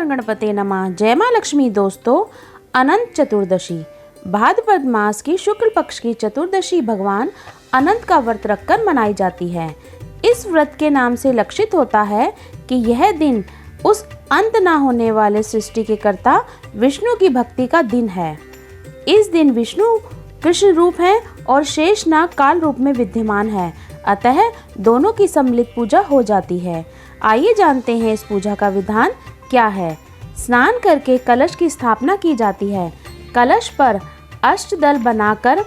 गण गणपते नमः। जय माँ लक्ष्मी। दोस्तों, अनंत चतुर्दशी भाद्रपद मास की शुक्ल पक्ष की चतुर्दशी भगवान अनंत का व्रत रखकर मनाई जाती है। इस व्रत के नाम से लक्षित होता है कि यह दिन उस अंत ना होने वाले सृष्टि के कर्ता विष्णु की भक्ति का दिन है। इस दिन विष्णु कृष्ण रूप है और शेषनाग काल रूप में विद्यमान है, अतः दोनों की सम्मिलित पूजा हो जाती है। आइए जानते हैं इस पूजा का विधान क्या है। स्नान करके कलश की स्थापना की जाती है। कलश पर अष्टदल बनाकर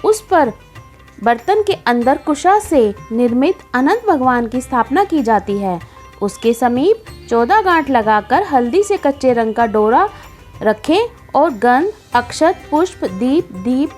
उस पर बर्तन के अंदर कुशा से निर्मित अनंत भगवान की स्थापना की जाती है। उसके समीप 14 गांठ लगाकर हल्दी से कच्चे रंग का डोरा रखें और गंध, अक्षत, पुष्प, दीप,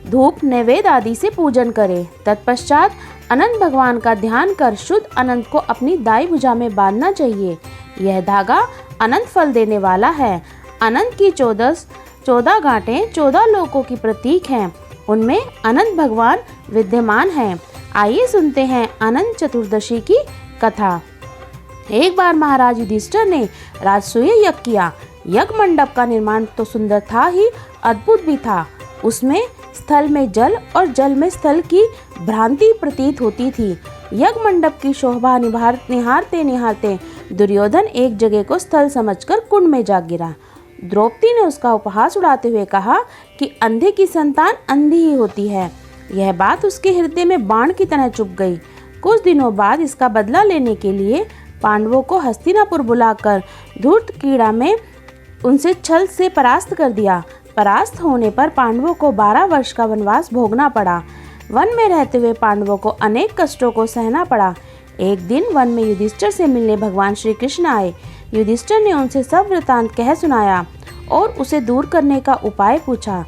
धूप, नैवेद्य आदि से पूजन करें। तत्पश्चात अनंत भगवान का ध्यान कर शुद्ध अनंत को अपनी दाई भुजा में बांधना चाहिए। यह धागा अनंत फल देने वाला है। अनंत की 14 गांठें 14 लोकों की प्रतीक हैं। उनमें अनंत भगवान विद्यमान हैं। आइए सुनते हैं अनंत चतुर्दशी की कथा। एक बार महाराज युधिष्ठिर ने राजसूय यज्ञ किया। यज्ञ मंडप का निर्माण तो सुंदर था ही, अद्भुत भी था। उसमें स्थल में जल और जल में स्थल की भ्रांति प्रतीत होती थी। यज्ञ मंडप की शोभा निहारते निहारते दुर्योधन एक जगह को स्थल समझकर कुंड में जा गिरा। द्रौपदी ने उसका उपहास उड़ाते हुए कहा कि अंधे की संतान अंधी ही होती है। यह बात उसके हृदय में बाण की तरह चुभ गई। कुछ दिनों बाद इसका बदला लेने के लिए पांडवों को हस्तिनापुर बुलाकर धूर्त कीड़ा में उनसे छल से परास्त कर दिया। परास्त होने पर पांडवों को 12 वर्ष का वनवास भोगना पड़ा। वन में रहते हुए पांडवों को अनेक कष्टों को सहना पड़ा। एक दिन वन में युधिष्ठिर से मिलने भगवान श्री कृष्ण आए। युधिष्ठिर ने उनसे सब वृतांत कह सुनाया और उसे दूर करने का उपाय पूछा।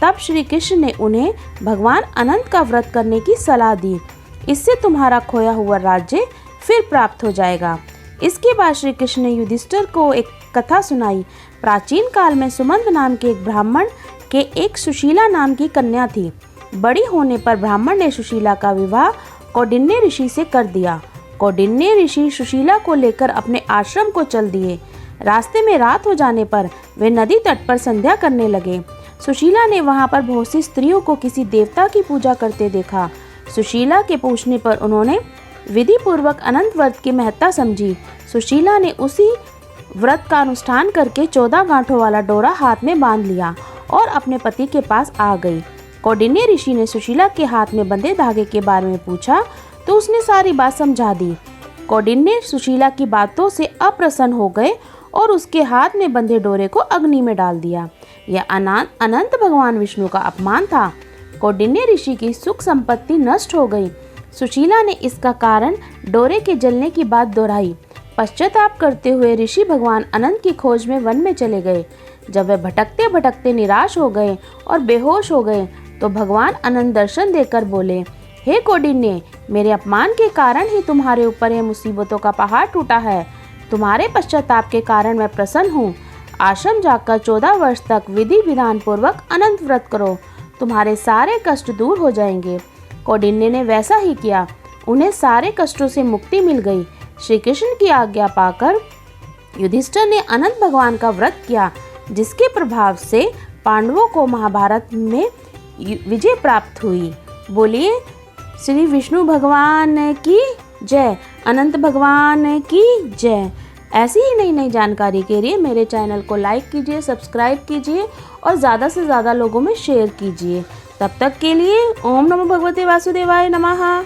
तब श्री कृष्ण ने उन्हें भगवान अनंत का व्रत करने की सलाह दी। इससे तुम्हारा खोया हुआ राज्य फिर प्राप्त हो जाएगा। इसके बाद श्री कृष्ण ने युधिष्ठिर को एक कथा सुनाई। प्राचीन काल में सुमंत नाम के एक ब्राह्मण के एक सुशीला नाम की कन्या थी। बड़ी होने पर ब्राह्मण ने सुशीला का विवाह कौंडिन्य ऋषि से कर दिया। कौंडिन्य ऋषि सुशीला को लेकर अपने आश्रम को चल दिए। रास्ते में रात हो जाने पर वे नदी तट पर संध्या करने लगे। सुशीला ने वहां पर बहुत सी स्त्रियों को किसी देवता की पूजा करते देखा। सुशीला के पूछने पर उन्होंने विधि पूर्वक अनंत व्रत की महत्ता समझी। सुशीला ने उसी व्रत का अनुष्ठान करके 14 गांठों वाला डोरा हाथ में बांध लिया और अपने पति के पास आ गई। कौंडिन्य ऋषि ने सुशीला के हाथ में बंधे धागे के बारे में पूछा तो उसने सारी बात समझा दी। कौंडिन्य सुशीला की बातों से अप्रसन्न हो गए और उसके हाथ में बंधे डोरे को अग्नि में डाल दिया। यह अनंत भगवान विष्णु का अपमान था। कौंडिन्य ऋषि की सुख संपत्ति नष्ट हो गई। सुशीला ने इसका कारण डोरे के जलने की बात दोहराई। पश्चाताप करते हुए ऋषि भगवान अनंत की खोज में वन में चले गए। जब वे भटकते भटकते निराश हो गए और बेहोश हो गए तो भगवान अनंत दर्शन देकर बोले, हे कौंडिन्य, मेरे अपमान के कारण ही तुम्हारे ऊपर यह मुसीबतों का पहाड़ टूटा है। तुम्हारे पश्चाताप के कारण मैं प्रसन्न हूँ। आश्रम जाकर 14 वर्ष तक विधि विधान पूर्वक अनंत व्रत करो, तुम्हारे सारे कष्ट दूर हो जाएंगे। कौंडिन्य ने वैसा ही किया। उन्हें सारे कष्टों से मुक्ति मिल गई। श्री कृष्ण की आज्ञा पाकर युधिष्ठिर ने अनंत भगवान का व्रत किया, जिसके प्रभाव से पांडवों को महाभारत में विजय प्राप्त हुई। बोलिए श्री विष्णु भगवान की जय, अनंत भगवान की जय। ऐसी ही नई नई जानकारी के लिए मेरे चैनल को लाइक कीजिए, सब्सक्राइब कीजिए और ज़्यादा से ज़्यादा लोगों में शेयर कीजिए। तब तक के लिए ओम नमो भगवते वासुदेवाय नमः।